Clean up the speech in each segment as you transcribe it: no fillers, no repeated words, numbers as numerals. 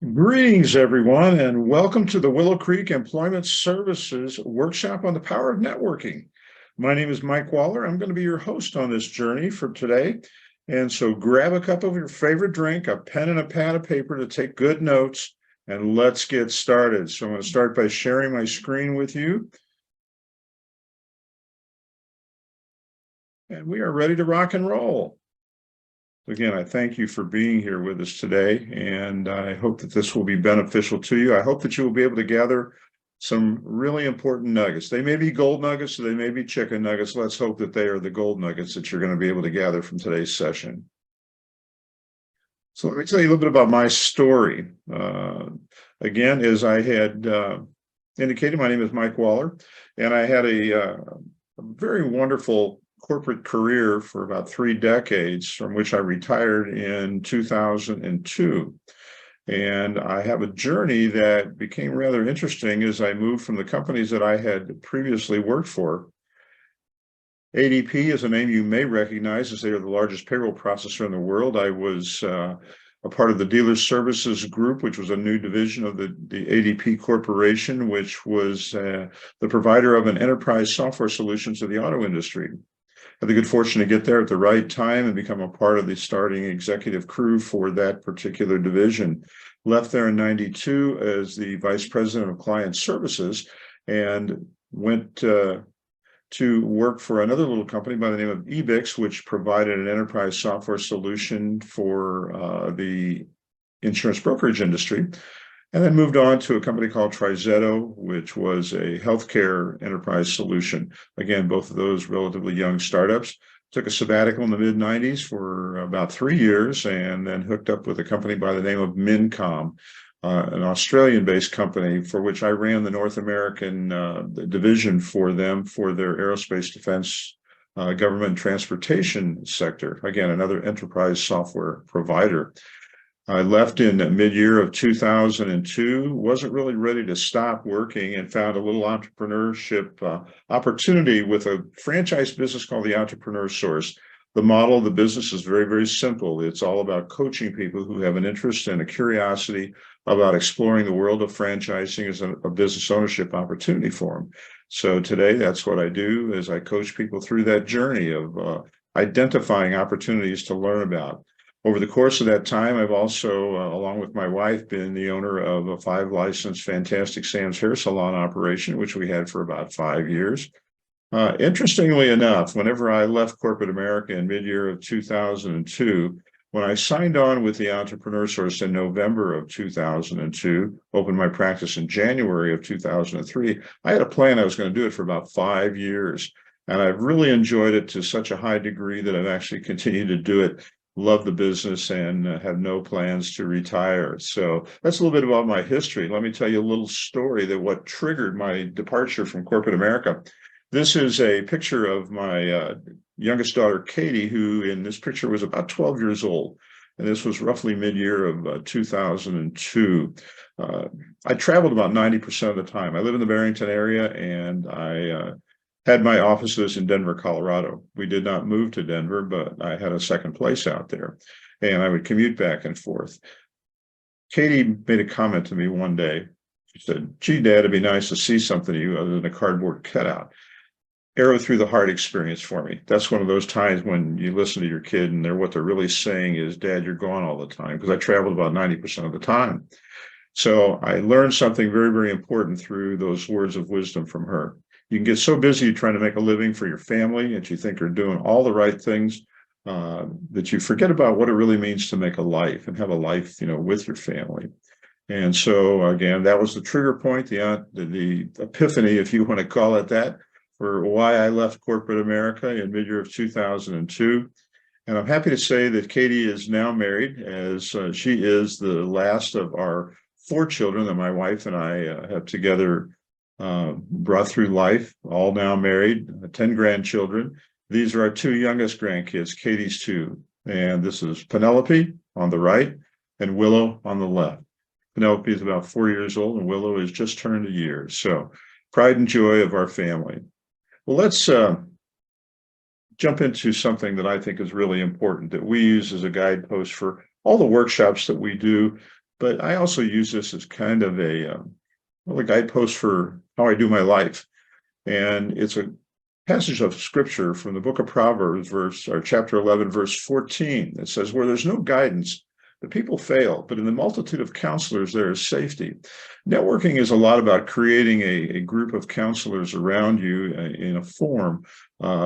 Greetings, everyone, and welcome to the Willow Creek Employment Services Workshop on the Power of Networking. My name is Mike Waller. I'm going to be your host on this journey for today. And so grab a cup of your favorite drink, a pen and a pad of paper to take good notes, and let's get started. So I'm going to start by sharing my screen with you. And we are ready to rock and roll. Again, I thank you for being here with us today, and I hope that this will be beneficial to you. I hope that you will be able to gather some really important nuggets. They may be gold nuggets, or they may be chicken nuggets. Let's hope that they are the gold nuggets that you're going to be able to gather from today's session. So let me tell you a little bit about my story. Again, as I had indicated, my name is Mike Waller, and I had a very wonderful corporate career for about 3 decades, from which I retired in 2002. And I have a journey that became rather interesting as I moved from the companies that I had previously worked for. ADP is a name you may recognize, as they are the largest payroll processor in the world. I was a part of the Dealer Services Group, which was a new division of the ADP Corporation, which was the provider of an enterprise software solution to the auto industry. I had the good fortune to get there at the right time and become a part of the starting executive crew for that particular division. Left there in 92 as the vice president of client services and went to work for another little company by the name of Ebix, which provided an enterprise software solution for the insurance brokerage industry. And then moved on to a company called Trizetto, which was a healthcare enterprise solution. Again, both of those relatively young startups. Took a sabbatical in the mid-90s for about 3 years, and then hooked up with a company by the name of Mincom, an Australian-based company for which I ran the North American division for them for their aerospace defense government transportation sector. Again, another enterprise software provider. I left in mid-year of 2002, wasn't really ready to stop working, and found a little entrepreneurship opportunity with a franchise business called the Entrepreneur Source. The model of the business is very, very simple. It's all about coaching people who have an interest and a curiosity about exploring the world of franchising as a business ownership opportunity for them. So today, that's what I do, is I coach people through that journey of identifying opportunities to learn about. Over the course of that time, I've also, along with my wife, been the owner of a 5-licensed Fantastic Sam's hair salon operation, which we had for about 5 years. Interestingly enough, whenever I left corporate America in mid-year of 2002, when I signed on with the Entrepreneur Source in November of 2002, opened my practice in January of 2003, I had a plan I was going to do it for about 5 years. And I've really enjoyed it to such a high degree that I've actually continued to do it. Love the business and have no plans to retire. So that's a little bit about my history. Let me tell you a little story that what triggered my departure from corporate America. This is a picture of my youngest daughter, Katie, who in this picture was about 12 years old. And this was roughly mid-year of 2002. I traveled about 90% of the time. I live in the Barrington area, and I had my offices in Denver, Colorado. We did not move to Denver, but I had a second place out there, and I would commute back and forth. Katie made a comment to me one day. She said, "Gee, Dad, it'd be nice to see something of you other than a cardboard cutout." Arrow through the heart experience for me. That's one of those times when you listen to your kid and what they're really saying is, "Dad, you're gone all the time," because I traveled about 90% of the time. So I learned something very, very important through those words of wisdom from her. You can get so busy trying to make a living for your family that you think you're doing all the right things, that you forget about what it really means to make a life and have a life, with your family. And so, again, that was the trigger point, the epiphany, if you want to call it that, for why I left corporate America in mid-year of 2002. And I'm happy to say that Katie is now married, as she is the last of our 4 children that my wife and I have together brought through life, all now married, 10 grandchildren. These are our 2 youngest grandkids, Katie's 2. And this is Penelope on the right and Willow on the left. Penelope is about 4 years old and Willow has just turned a year. So pride and joy of our family. Well, let's jump into something that I think is really important that we use as a guidepost for all the workshops that we do but I also use this as kind of a guidepost for how I do my life. And it's a passage of scripture from the book of Proverbs, chapter 11, verse 14. It says, where there's no guidance, the people fail, but in the multitude of counselors, there is safety. Networking is a lot about creating a group of counselors around you in a form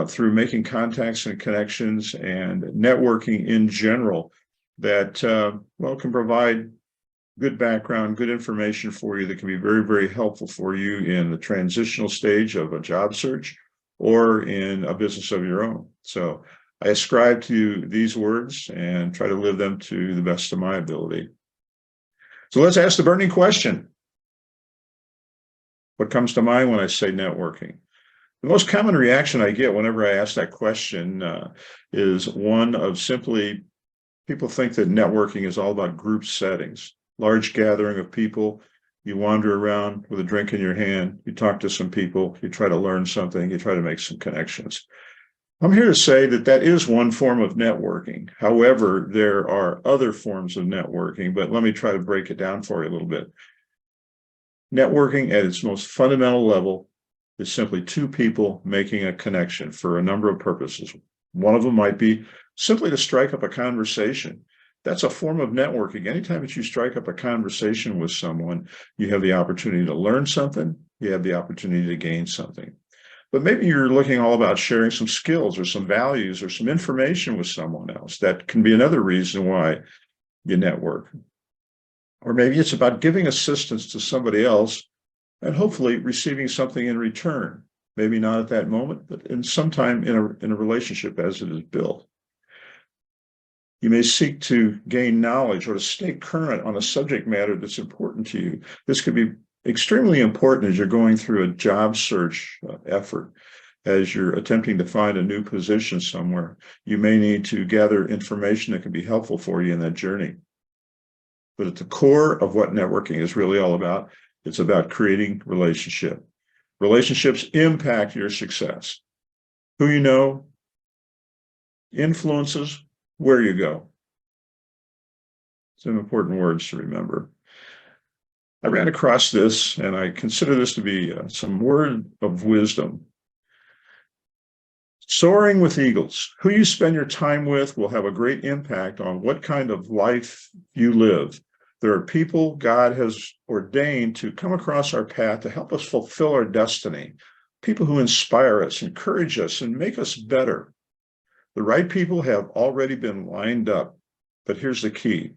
through making contacts and connections and networking in general that, can provide good background, good information for you that can be very, very helpful for you in the transitional stage of a job search or in a business of your own. So I ascribe to these words and try to live them to the best of my ability. So let's ask the burning question. What comes to mind when I say networking? The most common reaction I get whenever I ask that question is one of simply people think that networking is all about group settings, large gathering of people. You wander around with a drink in your hand, you talk to some people, you try to learn something, you try to make some connections. I'm here to say that that is one form of networking. However, there are other forms of networking, but let me try to break it down for you a little bit. Networking at its most fundamental level is simply two people making a connection for a number of purposes. One of them might be simply to strike up a conversation. That's a form of networking. Anytime that you strike up a conversation with someone, you have the opportunity to learn something, you have the opportunity to gain something. But maybe you're looking all about sharing some skills or some values or some information with someone else. That can be another reason why you network. Or maybe it's about giving assistance to somebody else and hopefully receiving something in return. Maybe not at that moment, but in some time in a relationship as it is built. You may seek to gain knowledge or to stay current on a subject matter that's important to you. This could be extremely important as you're going through a job search effort. As you're attempting to find a new position somewhere, you may need to gather information that can be helpful for you in that journey. But at the core of what networking is really all about, it's about creating relationship. Relationships impact your success. Who you know influences where you go. Some important words to remember. I ran across this, and I consider this to be some word of wisdom. Soaring with eagles. Who you spend your time with will have a great impact on what kind of life you live. There are people God has ordained to come across our path to help us fulfill our destiny. People who inspire us, encourage us, and make us better. The right people have already been lined up, but here's the key.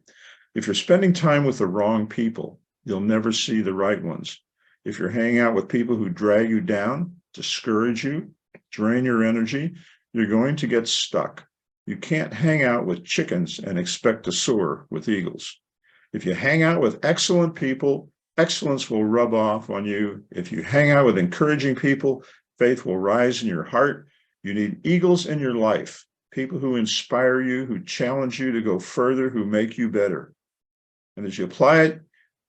If you're spending time with the wrong people, you'll never see the right ones. If you're hanging out with people who drag you down, discourage you, drain your energy, you're going to get stuck. You can't hang out with chickens and expect to soar with eagles. If you hang out with excellent people, excellence will rub off on you. If you hang out with encouraging people, faith will rise in your heart. You need eagles in your life, people who inspire you, who challenge you to go further, who make you better. And as you apply it,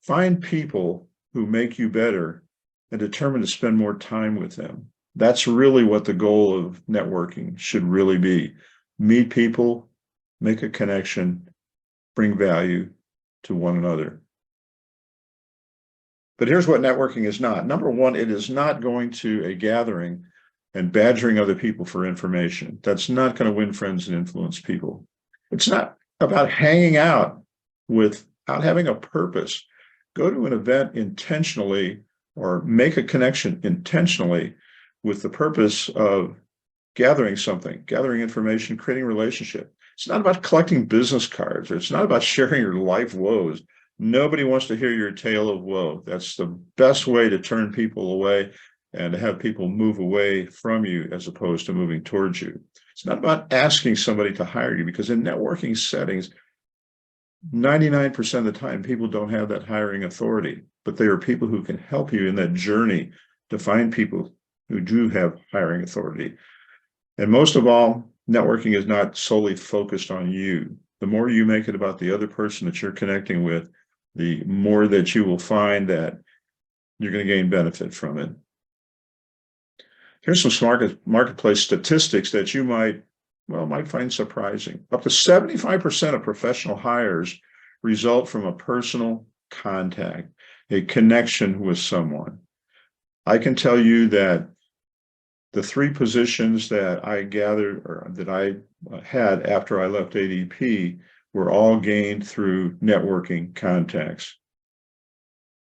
find people who make you better and determine to spend more time with them. That's really what the goal of networking should really be. Meet people, make a connection, bring value to one another. But here's what networking is not. Number one, it is not going to a gathering and badgering other people for information. That's not going to win friends and influence people. It's not about hanging out without having a purpose. Go to an event intentionally or make a connection intentionally with the purpose of gathering something, gathering information, creating a relationship. It's not about collecting business cards, or it's not about sharing your life woes. Nobody wants to hear your tale of woe. That's the best way to turn people away and to have people move away from you as opposed to moving towards you. It's not about asking somebody to hire you, because in networking settings, 99% of the time, people don't have that hiring authority, but they are people who can help you in that journey to find people who do have hiring authority. And most of all, networking is not solely focused on you. The more you make it about the other person that you're connecting with, the more that you will find that you're going to gain benefit from it. Here's some marketplace statistics that you might find surprising. Up to 75% of professional hires result from a personal contact, a connection with someone. I can tell you that the 3 positions that I gathered or that I had after I left ADP were all gained through networking contacts,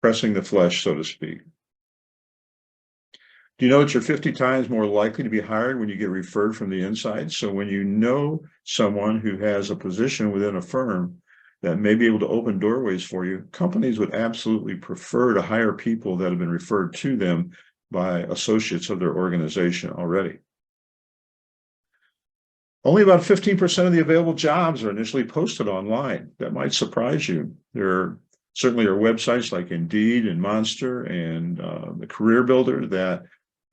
pressing the flesh, so to speak. Do you know that you're 50 times more likely to be hired when you get referred from the inside? So when you know someone who has a position within a firm that may be able to open doorways for you, companies would absolutely prefer to hire people that have been referred to them by associates of their organization already. Only about 15% of the available jobs are initially posted online. That might surprise you. There certainly are websites like Indeed and Monster and the Career Builder that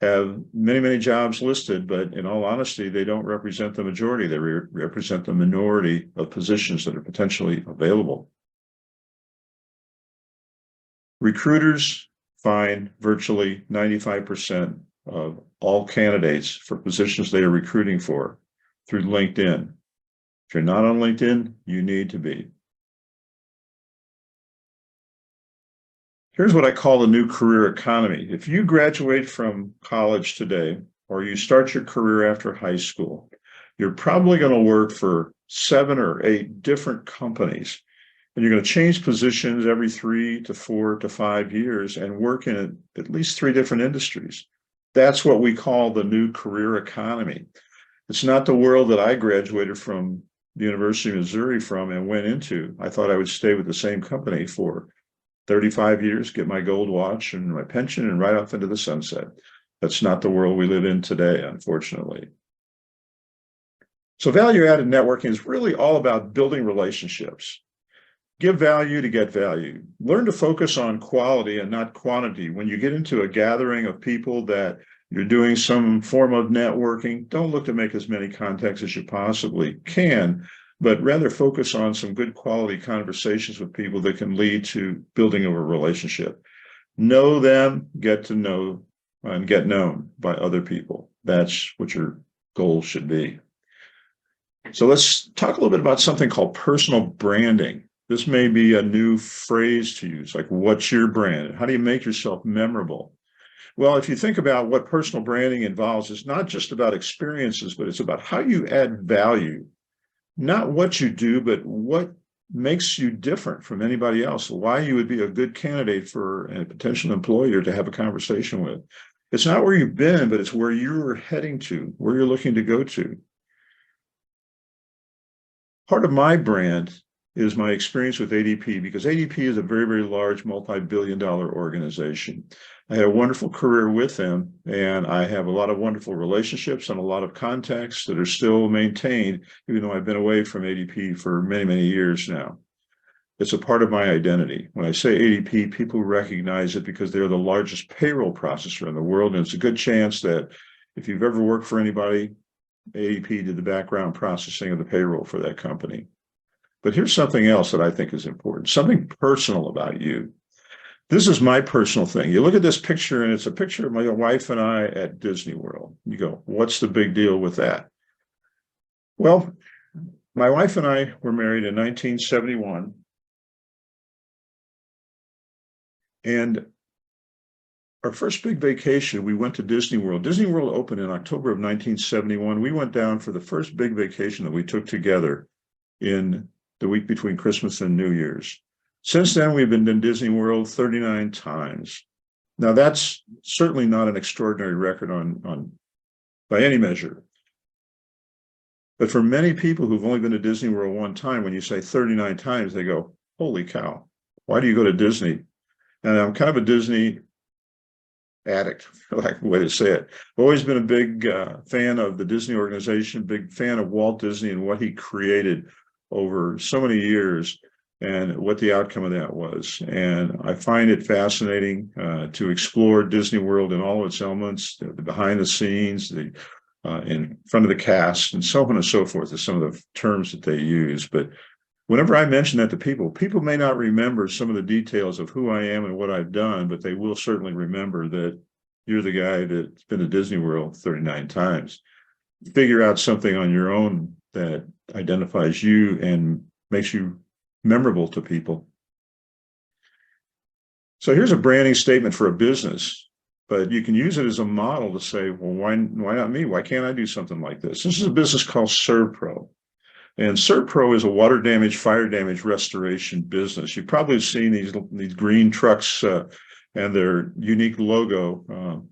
have many, many jobs listed, but in all honesty, they don't represent the majority. They represent the minority of positions that are potentially available. Recruiters find virtually 95% of all candidates for positions they are recruiting for through LinkedIn. If you're not on LinkedIn, you need to be. Here's what I call the new career economy. If you graduate from college today, or you start your career after high school, you're probably going to work for 7 or 8 different companies. And you're going to change positions every 3 to 4 to 5 years and work in at least 3 different industries. That's what we call the new career economy. It's not the world that I graduated from the University of Missouri from and went into. I thought I would stay with the same company for 35 years, get my gold watch and my pension and ride off into the sunset. That's not the world we live in today, unfortunately. So value-added networking is really all about building relationships. Give value to get value. Learn to focus on quality and not quantity. When you get into a gathering of people that you're doing some form of networking, don't look to make as many contacts as you possibly can, but rather focus on some good quality conversations with people that can lead to building of a relationship. Know them, get to know, and get known by other people. That's what your goal should be. So let's talk a little bit about something called personal branding. This may be a new phrase to use, like what's your brand? How do you make yourself memorable? Well, if you think about what personal branding involves, it's not just about experiences, but it's about how you add value. Not what you do, but what makes you different from anybody else, why you would be a good candidate for a potential employer to have a conversation with. It's not where you've been, but it's where you're heading to, where you're looking to go to. Part of my brand is my experience with ADP, because ADP is a very, very large multi-billion-dollar organization. I had a wonderful career with them, and I have a lot of wonderful relationships and a lot of contacts that are still maintained, even though I've been away from ADP for many, many years now. It's a part of my identity. When I say ADP, people recognize it because they're the largest payroll processor in the world, and it's a good chance that if you've ever worked for anybody, ADP did the background processing of the payroll for that company. But here's something else that I think is important, something personal about you. This is my personal thing. You look at this picture, and it's a picture of my wife and I at Disney World. You go, what's the big deal with that? Well, my wife and I were married in 1971. And our first big vacation, we went to Disney World. Disney World opened in October of 1971. We went down for the first big vacation that we took together in the week between Christmas and New Year's. Since then, we've been to Disney World 39 times. Now, that's certainly not an extraordinary record by any measure. But for many people who've only been to Disney World one time, when you say 39 times, they go, holy cow, why do you go to Disney? And I'm kind of a Disney addict, for lack of a way to say it. I've always been a big fan of the Disney organization, big fan of Walt Disney and what he created over so many years and what the outcome of that was. And I find it fascinating to explore Disney World in all of its elements, the behind the scenes, the in front of the cast, and so on and so forth, is some of the terms that they use. But whenever I mention that to people, people may not remember some of the details of who I am and what I've done, but they will certainly remember that you're the guy that's been to Disney World 39 times. Figure out something on your own that identifies you and makes you memorable to people. So here's a branding statement for a business, but you can use it as a model to say, well, why not me? Why can't I do something like this? This is a business called ServPro. And ServPro is a water damage, fire damage restoration business. You've probably seen these green trucks and their unique logo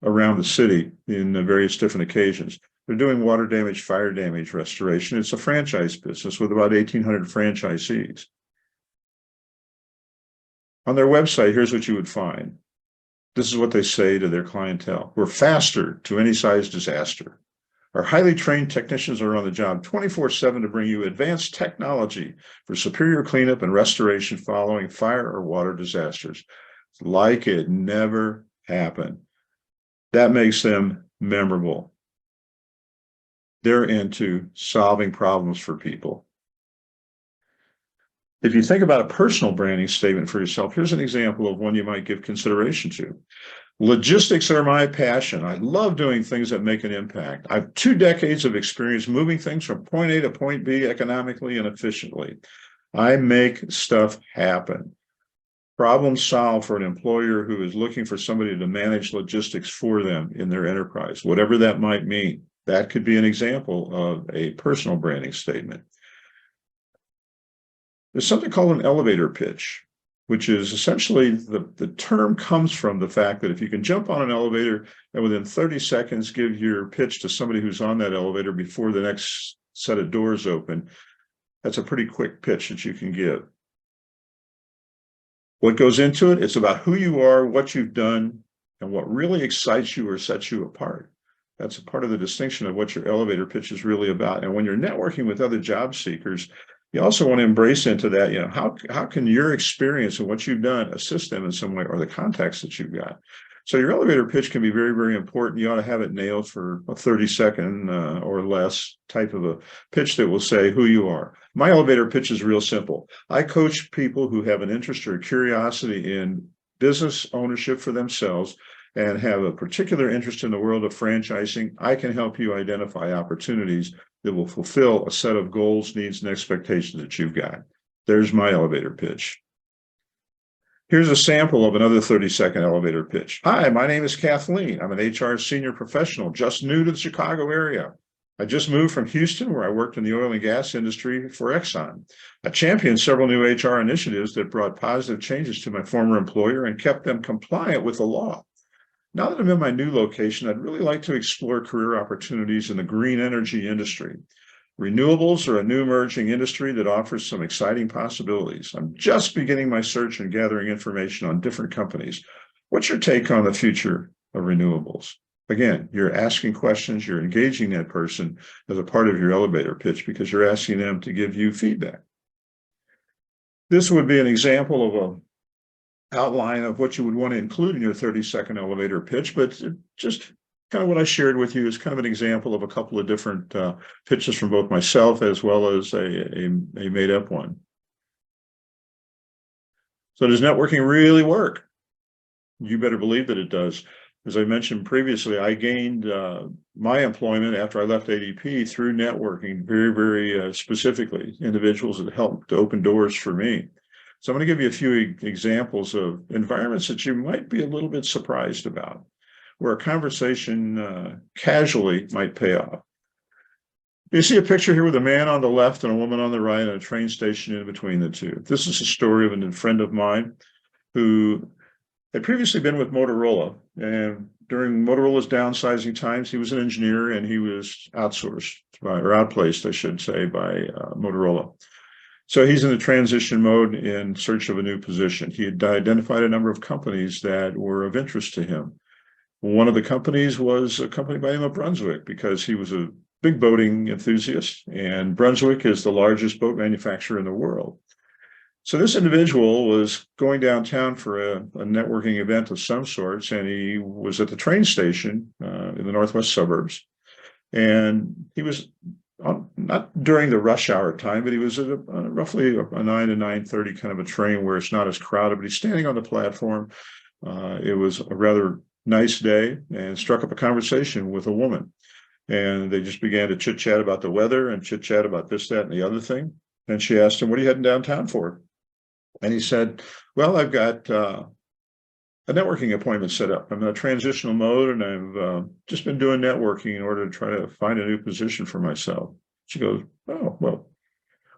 around the city in various different occasions. They're doing water damage, fire damage restoration. It's a franchise business with about 1,800 franchisees. On their website, here's what you would find. This is what they say to their clientele. We're faster to any size disaster. Our highly trained technicians are on the job 24/7 to bring you advanced technology for superior cleanup and restoration following fire or water disasters. Like it never happened. That makes them memorable. They're into solving problems for people. If you think about a personal branding statement for yourself, here's an example of one you might give consideration to. Logistics are my passion. I love doing things that make an impact. I have 2 decades of experience moving things from point A to point B economically and efficiently. I make stuff happen. Problem solved for an employer who is looking for somebody to manage logistics for them in their enterprise, whatever that might mean. That could be an example of a personal branding statement. There's something called an elevator pitch, which is essentially the term comes from the fact that if you can jump on an elevator and within 30 seconds give your pitch to somebody who's on that elevator before the next set of doors open, that's a pretty quick pitch that you can give. What goes into it? It's about who you are, what you've done, and what really excites you or sets you apart. That's a part of the distinction of what your elevator pitch is really about. And when you're networking with other job seekers, you also want to embrace into that, how can your experience and what you've done assist them in some way, or the context that you've got. So your elevator pitch can be very, very important. You ought to have it nailed for a 30-second or less type of a pitch that will say who you are. My elevator pitch is real simple. I coach people who have an interest or curiosity in business ownership for themselves and have a particular interest in the world of franchising. I can help you identify opportunities that will fulfill a set of goals, needs, and expectations that you've got. There's my elevator pitch. Here's a sample of another 30-second elevator pitch. Hi, my name is Kathleen. I'm an HR senior professional, just new to the Chicago area. I just moved from Houston, where I worked in the oil and gas industry for Exxon. I championed several new HR initiatives that brought positive changes to my former employer and kept them compliant with the law. Now that I'm in my new location, I'd really like to explore career opportunities in the green energy industry. Renewables are a new emerging industry that offers some exciting possibilities. I'm just beginning my search and gathering information on different companies. What's your take on the future of renewables? Again, you're asking questions, you're engaging that person as a part of your elevator pitch because you're asking them to give you feedback. This would be an example of a outline of what you would want to include in your 30-second elevator pitch, but just kind of what I shared with you is kind of an example of a couple of different pitches from both myself as well as a made-up one. So does networking really work? You better believe that it does. As I mentioned previously, I gained my employment after I left ADP through networking, very, very specifically, individuals that helped to open doors for me. So I'm going to give you a few examples of environments that you might be a little bit surprised about, where a conversation casually might pay off. You see a picture here with a man on the left and a woman on the right, and a train station in between the two. This is a story of a friend of mine who had previously been with Motorola, and during Motorola's downsizing times, he was an engineer and he was outsourced or outplaced, I should say, by Motorola. So he's in a transition mode in search of a new position. He had identified a number of companies that were of interest to him. One of the companies was a company by the name of Brunswick, because he was a big boating enthusiast, and Brunswick is the largest boat manufacturer in the world. So this individual was going downtown for a networking event of some sorts, and he was at the train station in the northwest suburbs. And he was not during the rush hour time, but he was at roughly a 9 to 9:30 kind of a train where it's not as crowded, but he's standing on the platform. It was a rather nice day, and struck up a conversation with a woman. And they just began to chit-chat about the weather and chit-chat about this, that, and the other thing. And she asked him, what are you heading downtown for? And he said, well, I've got a networking appointment set up. I'm in a transitional mode, and I've just been doing networking in order to try to find a new position for myself. She goes, oh, well,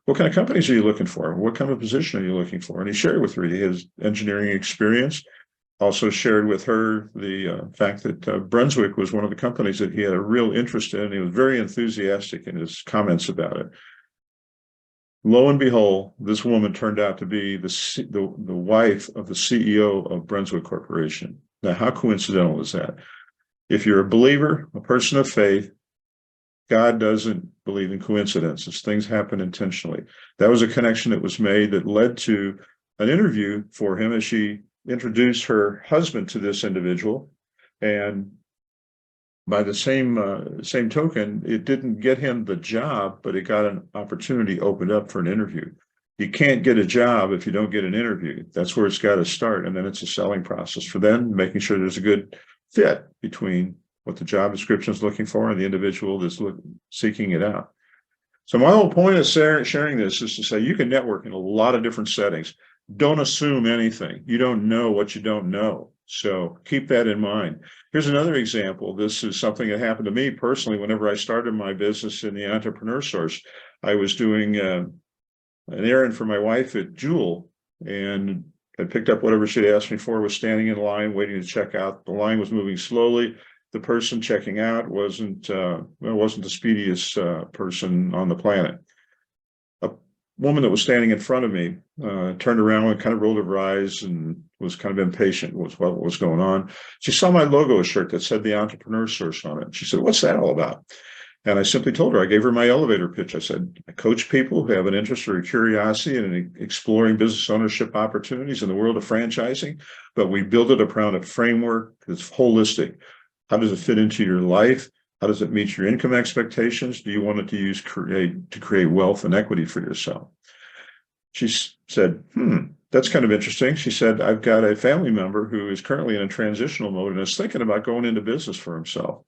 what kind of companies are you looking for? What kind of position are you looking for? And he shared with her his engineering experience, also shared with her the fact that Brunswick was one of the companies that he had a real interest in. He was very enthusiastic in his comments about it. Lo and behold, this woman turned out to be the wife of the CEO of Brunswick Corporation. Now, how coincidental is that? If you're a believer, a person of faith, God doesn't believe in coincidences. Things happen intentionally. That was a connection that was made that led to an interview for him as she introduced her husband to this individual. And by the same token, it didn't get him the job, but it got an opportunity opened up for an interview. You can't get a job if you don't get an interview. That's where it's got to start. And then it's a selling process for them, making sure there's a good fit between what the job description is looking for and the individual that's seeking it out. So my whole point of sharing this is to say you can network in a lot of different settings. Don't assume anything. You don't know what you don't know. So keep that in mind. Here's another example. This is something that happened to me personally. Whenever I started my business in the Entrepreneur Source, I was doing an errand for my wife at Jewel, and I picked up whatever she'd asked me for, was standing in line waiting to check out. The line was moving slowly. The person checking out wasn't the speediest person on the planet. A woman that was standing in front of me turned around and kind of rolled her eyes and was kind of impatient with what was going on. She saw my logo shirt that said the Entrepreneur Source on it. She said, what's that all about? And I simply told her, I gave her my elevator pitch. I said, I coach people who have an interest or a curiosity in exploring business ownership opportunities in the world of franchising, but we build it around a framework that's holistic. How does it fit into your life? How does it meet your income expectations? Do you want it to create wealth and equity for yourself? She said, that's kind of interesting. She said, I've got a family member who is currently in a transitional mode and is thinking about going into business for himself.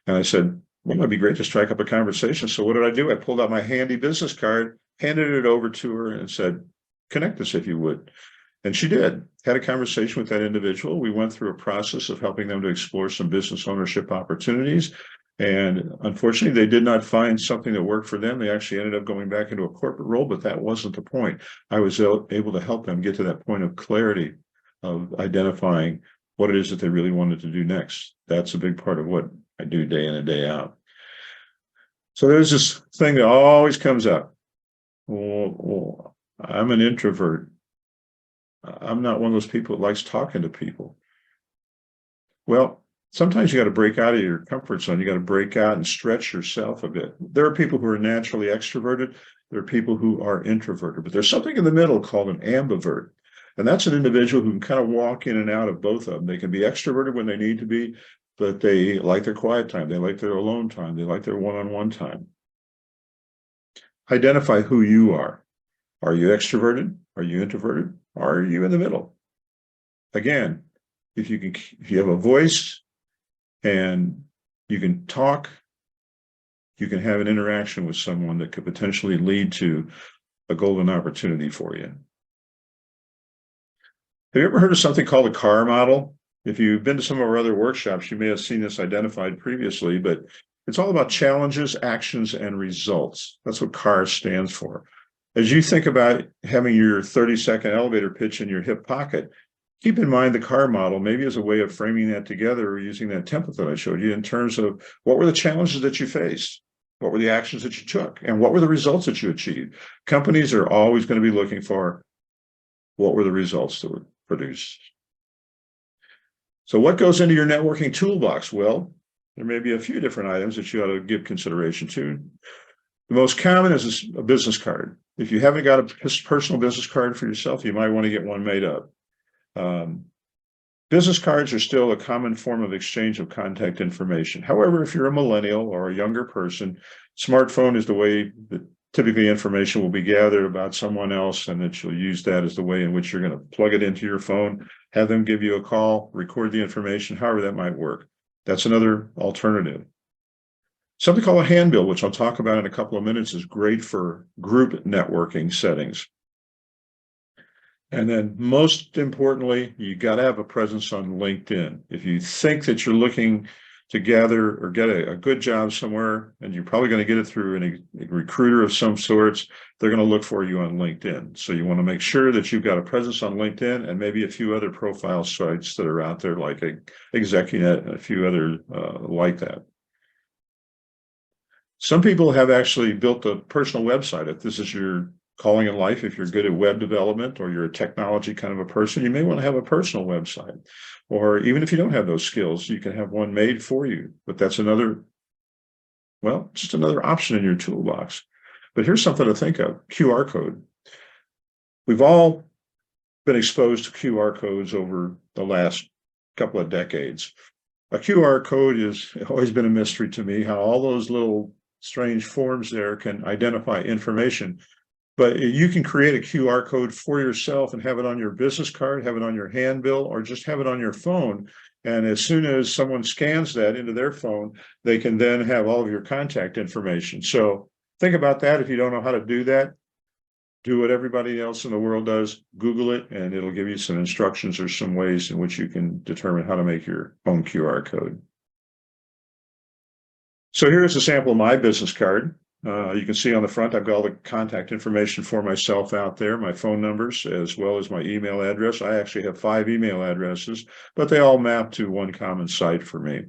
And I said, well, it'd be great to strike up a conversation. So what did I do? I pulled out my handy business card, handed it over to her, and said, connect us if you would. And she did. Had a conversation with that individual. We went through a process of helping them to explore some business ownership opportunities. And unfortunately, they did not find something that worked for them. They actually ended up going back into a corporate role, but that wasn't the point. I was able to help them get to that point of clarity of identifying what it is that they really wanted to do next. That's a big part of what I do day in and day out. So there's this thing that always comes up. Well, I'm an introvert. I'm not one of those people that likes talking to people. Well, sometimes you got to break out of your comfort zone. You got to break out and stretch yourself a bit. There are people who are naturally extroverted. There are people who are introverted, but there's something in the middle called an ambivert. And that's an individual who can kind of walk in and out of both of them. They can be extroverted when they need to be, but they like their quiet time. They like their alone time. They like their one-on-one time. Identify who you are. Are you extroverted? Are you introverted? Are you in the middle? Again, if you have a voice and you can talk, you can have an interaction with someone that could potentially lead to a golden opportunity for you. Have you ever heard of something called a CAR model? If you've been to some of our other workshops, you may have seen this identified previously, but it's all about challenges, actions, and results. That's what CAR stands for. As you think about having your 30-second elevator pitch in your hip pocket, keep in mind the CAR model maybe as a way of framing that together or using that template that I showed you in terms of what were the challenges that you faced, what were the actions that you took, and what were the results that you achieved. Companies are always going to be looking for what were the results that were produced. So what goes into your networking toolbox? Well, there may be a few different items that you ought to give consideration to. The most common is a business card. If you haven't got a personal business card for yourself, you might want to get one made up. Business cards are still a common form of exchange of contact information. However, if you're a millennial or a younger person, smartphone is the way that typically information will be gathered about someone else, and that you'll use that as the way in which you're going to plug it into your phone, have them give you a call, record the information, however that might work. That's another alternative. Something called a handbill, which I'll talk about in a couple of minutes, is great for group networking settings. And then most importantly, you got to have a presence on LinkedIn. If you think that you're looking to gather or get a good job somewhere, and you're probably going to get it through a recruiter of some sorts, they're going to look for you on LinkedIn. So you want to make sure that you've got a presence on LinkedIn and maybe a few other profile sites that are out there like Execunet and a few other like that. Some people have actually built a personal website. If this is your calling in life, if you're good at web development or you're a technology kind of a person, you may want to have a personal website. Or even if you don't have those skills, you can have one made for you. But that's another, well, just another option in your toolbox. But here's something to think of: QR code. We've all been exposed to QR codes over the last couple of decades. A QR code has always been a mystery to me, how all those little strange forms there can identify information. But you can create a QR code for yourself and have it on your business card, have it on your handbill, or just have it on your phone. And as soon as someone scans that into their phone, they can then have all of your contact information. So think about that. If you don't know how to do that, do what everybody else in the world does. Google it, and it'll give you some instructions or some ways in which you can determine how to make your own QR code. So here's a sample of my business card. You can see on the front, I've got all the contact information for myself out there, my phone numbers, as well as my email address. I actually have 5 email addresses, but they all map to one common site for me.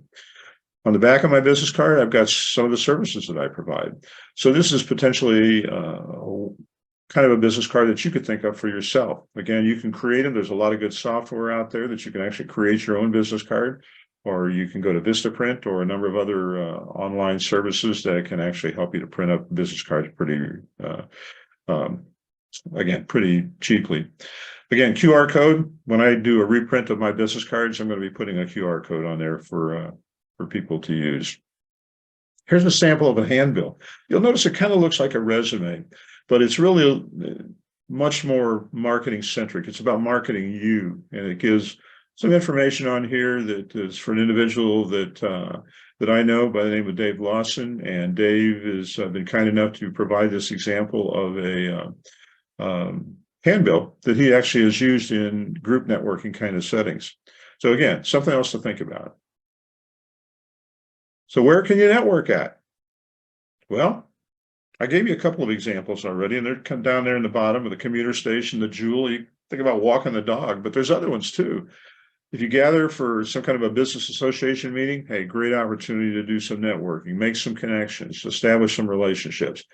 On the back of my business card, I've got some of the services that I provide. So this is potentially kind of a business card that you could think of for yourself. Again, you can create them. There's a lot of good software out there that you can actually create your own business card. Or you can go to Vistaprint or a number of other online services that can actually help you to print up business cards pretty cheaply. Again, QR code. When I do a reprint of my business cards, I'm going to be putting a QR code on there for people to use. Here's a sample of a handbill. You'll notice it kind of looks like a resume, but it's really much more marketing centric. It's about marketing you, and it gives some information on here that is for an individual that I know by the name of Dave Lawson. And Dave has been kind enough to provide this example of a handbill that he actually has used in group networking kind of settings. So again, something else to think about. So where can you network at? Well, I gave you a couple of examples already, and they're come down there in the bottom of the commuter station, the Jewel. You think about walking the dog, but there's other ones too. If you gather for some kind of a business association meeting, hey, great opportunity to do some networking, make some connections, establish some relationships.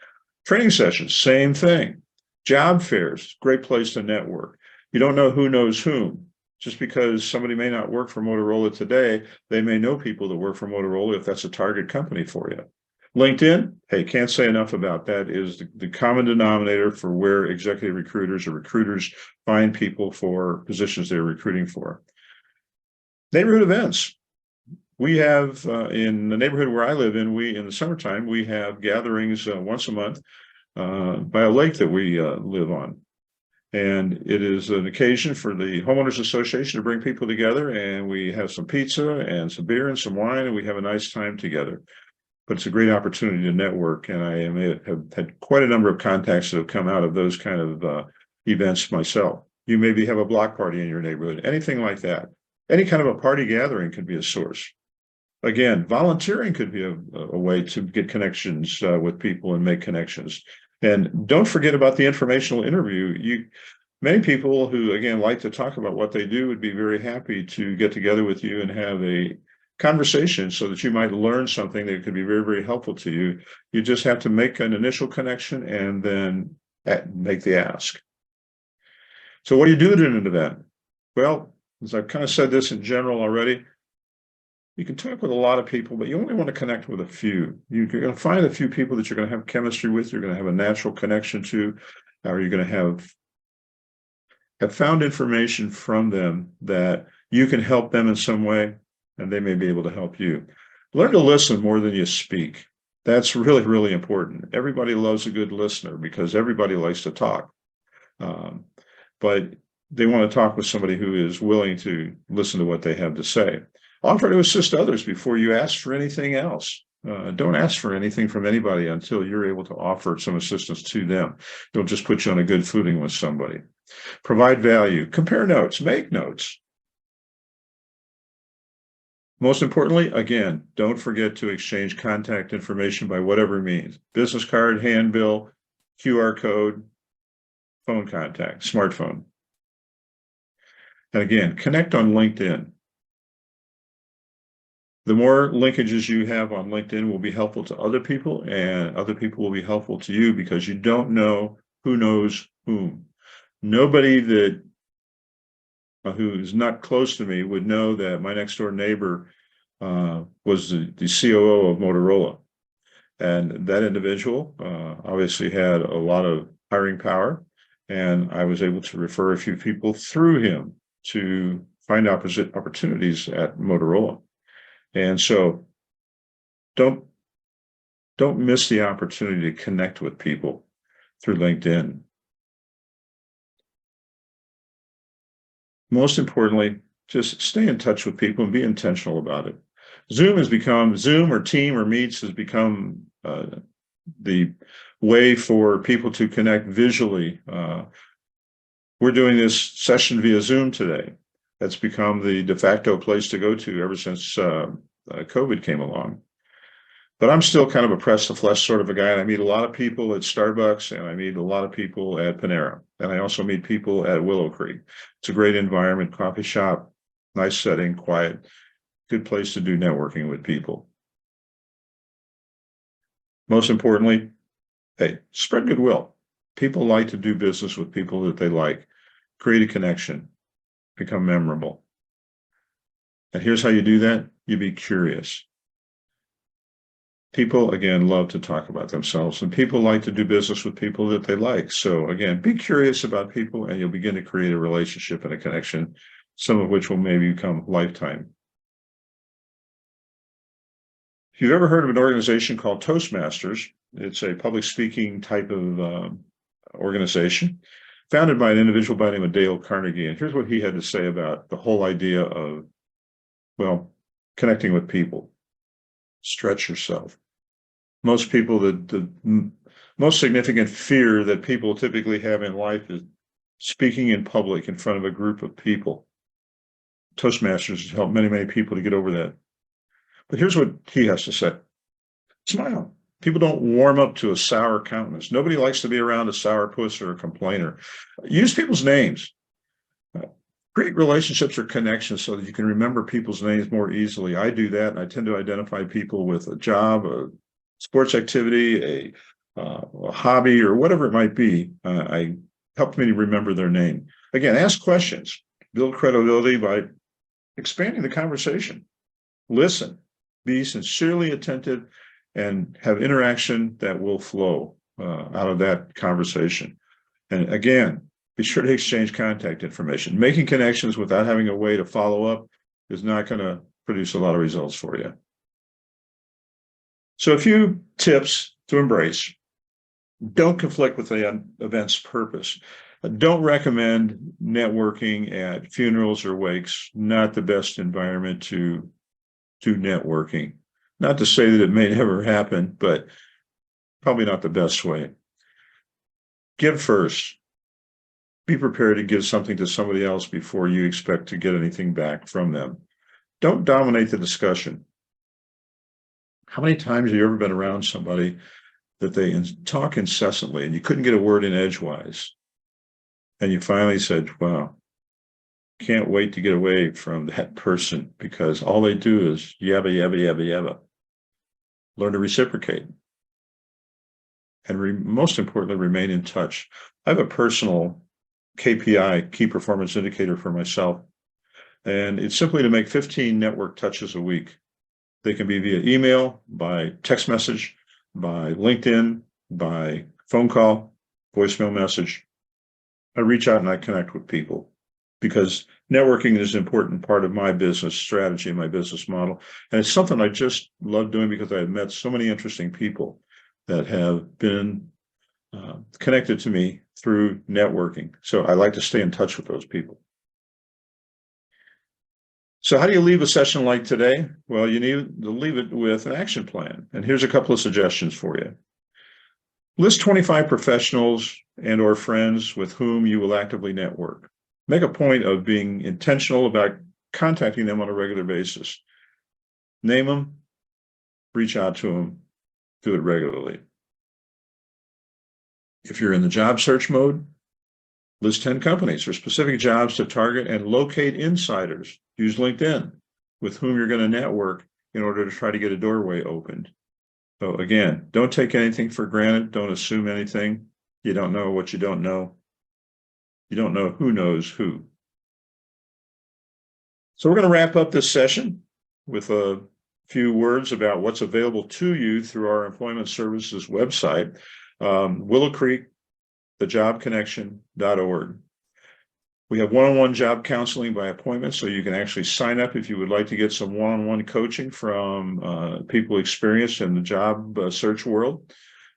Training sessions, same thing. Job fairs, great place to network. You don't know who knows whom. Just because somebody may not work for Motorola today, they may know people that work for Motorola if that's a target company for you. LinkedIn, hey, can't say enough about that, is the common denominator for where executive recruiters or recruiters find people for positions they're recruiting for. Neighborhood events. We have in the neighborhood where I live in the summertime, we have gatherings once a month by a lake that we live on. And it is an occasion for the homeowners association to bring people together, and we have some pizza and some beer and some wine, and we have a nice time together. But it's a great opportunity to network, and I have had quite a number of contacts that have come out of those kind of events myself. You maybe have a block party in your neighborhood, anything like that. Any kind of a party gathering could be a source. Again, volunteering could be a way to get connections with people and make connections. And don't forget about the informational interview. Many people who, again, like to talk about what they do would be very happy to get together with you and have a conversation so that you might learn something that could be very, very helpful to you. You just have to make an initial connection and then make the ask. So what do you do at an event? Well, as I've kind of said this in general already, you can talk with a lot of people, but you only want to connect with a few. You're going to find a few people that you're going to have chemistry with, you're going to have a natural connection to, or you're going to have found information from them that you can help them in some way, and they may be able to help you. Learn to listen more than you speak. That's really, really important. Everybody loves a good listener because everybody likes to talk. But they want to talk with somebody who is willing to listen to what they have to say. Offer to assist others before you ask for anything else. Don't ask for anything from anybody until you're able to offer some assistance to them. It'll just put you on a good footing with somebody. Provide value. Compare notes. Make notes. Most importantly, again, don't forget to exchange contact information by whatever means. Business card, handbill, QR code, phone contact, smartphone. And again, connect on LinkedIn. The more linkages you have on LinkedIn will be helpful to other people, and other people will be helpful to you, because you don't know who knows whom. Nobody that who's not close to me would know that my next door neighbor was the COO of Motorola. And that individual obviously had a lot of hiring power, and I was able to refer a few people through him to find opportunities at Motorola. And so don't miss the opportunity to connect with people through LinkedIn. Most importantly, just stay in touch with people and be intentional about it. Zoom or Team or Meets has become the way for people to connect visually. We're doing this session via Zoom today. That's become the de facto place to go to ever since COVID came along. But I'm still kind of a press the flesh sort of a guy. And I meet a lot of people at Starbucks, and I meet a lot of people at Panera. And I also meet people at Willow Creek. It's a great environment, coffee shop, nice setting, quiet, good place to do networking with people. Most importantly, hey, spread goodwill. People like to do business with people that they like. Create a connection, become memorable. And here's how you do that. You be curious. People, again, love to talk about themselves, and people like to do business with people that they like. So again, be curious about people, and you'll begin to create a relationship and a connection, some of which will maybe become lifetime. If you've ever heard of an organization called Toastmasters, it's a public speaking type of organization founded by an individual by the name of Dale Carnegie. And here's what he had to say about the whole idea of, well, connecting with people. Stretch yourself. Most people, the most significant fear that people typically have in life is speaking in public in front of a group of people. Toastmasters has helped many, many people to get over that. But here's what he has to say. Smile. People don't warm up to a sour countenance. Nobody likes to be around a sourpuss or a complainer. Use people's names. Create relationships or connections so that you can remember people's names more easily. I do that. I tend to identify people with a job, a sports activity, a hobby, or whatever it might be. I help me to remember their name. Again, ask questions. Build credibility by expanding the conversation. Listen. Be sincerely attentive and have interaction that will flow out of that conversation. And again, be sure to exchange contact information. Making connections without having a way to follow up is not going to produce a lot of results for you. So a few tips to embrace. Don't conflict with the event's purpose. Don't recommend networking at funerals or wakes. Not the best environment to do networking. Not to say that it may never happen, but probably not the best way. Give first. Be prepared to give something to somebody else before you expect to get anything back from them. Don't dominate the discussion. How many times have you ever been around somebody that they talk incessantly and you couldn't get a word in edgewise? And you finally said, wow, can't wait to get away from that person because all they do is yabba, yabba, yabba, yabba. Learn to reciprocate. And most importantly, remain in touch. I have a personal KPI, key performance indicator for myself. And it's simply to make 15 network touches a week. They can be via email, by text message, by LinkedIn, by phone call, voicemail message. I reach out and I connect with people because networking is an important part of my business strategy and my business model. And it's something I just love doing because I've met so many interesting people that have been connected to me through networking. So I like to stay in touch with those people. So how do you leave a session like today? Well, you need to leave it with an action plan. And here's a couple of suggestions for you. List 25 professionals and or friends with whom you will actively network. Make a point of being intentional about contacting them on a regular basis. Name them, reach out to them, do it regularly. If you're in the job search mode, list 10 companies for specific jobs to target and locate insiders. Use LinkedIn with whom you're going to network in order to try to get a doorway opened. So again, don't take anything for granted. Don't assume anything. You don't know what you don't know. You don't know who knows who. So we're going to wrap up this session with a few words about what's available to you through our employment services website, Willow Creek, thejobconnection.org. We have one-on-one job counseling by appointment, so you can actually sign up if you would like to get some one-on-one coaching from people experienced in the job search world.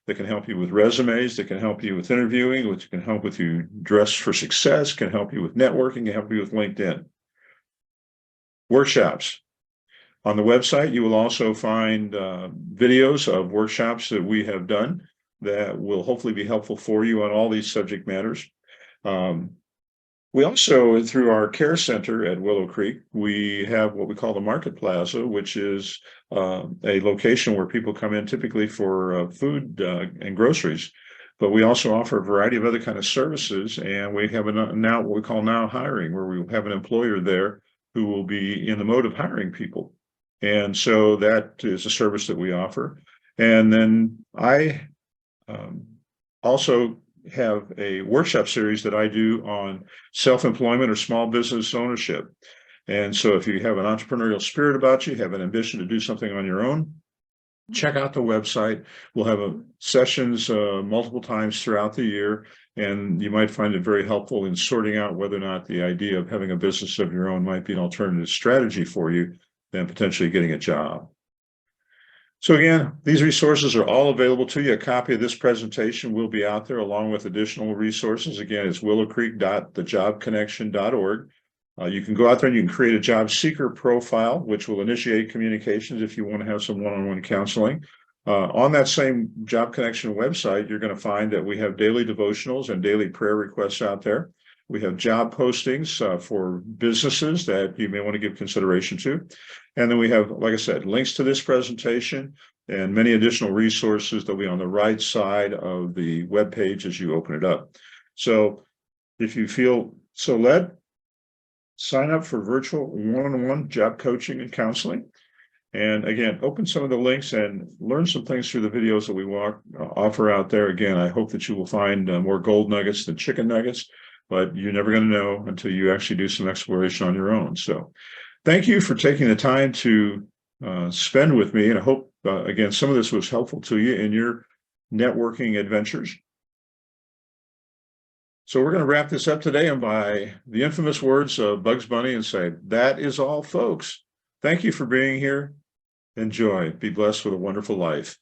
That can help you with resumes, that can help you with interviewing, which can help with you dress for success, can help you with networking, can help you with LinkedIn. Workshops. On the website, you will also find videos of workshops that we have done that will hopefully be helpful for you on all these subject matters. We also, through our care center at Willow Creek, we have what we call the Market Plaza, which is a location where people come in typically for food and groceries. But we also offer a variety of other kind of services, and we have now what we call now hiring, where we have an employer there who will be in the mode of hiring people. And so that is a service that we offer. And then I also have a workshop series that I do on self-employment or small business ownership. And so if you have an entrepreneurial spirit about you, have an ambition to do something on your own, check out the website. We'll have sessions multiple times throughout the year, and you might find it very helpful in sorting out whether or not the idea of having a business of your own might be an alternative strategy for you than potentially getting a job. So again, these resources are all available to you. A copy of this presentation will be out there along with additional resources. Again, it's willowcreek.thejobconnection.org. You can go out there and you can create a job seeker profile, which will initiate communications if you want to have some one-on-one counseling. On that same Job Connection website, you're going to find that we have daily devotionals and daily prayer requests out there. We have job postings for businesses that you may want to give consideration to. And then we have, like I said, links to this presentation and many additional resources that will be on the right side of the web page as you open it up. So if you feel so led, sign up for virtual one-on-one job coaching and counseling. And again, open some of the links and learn some things through the videos that we offer out there. Again, I hope that you will find more gold nuggets than chicken nuggets, but you're never going to know until you actually do some exploration on your own. So thank you for taking the time to spend with me. And I hope, again, some of this was helpful to you in your networking adventures. So we're going to wrap this up today and by the infamous words of Bugs Bunny and say, that is all, folks. Thank you for being here. Enjoy. Be blessed with a wonderful life.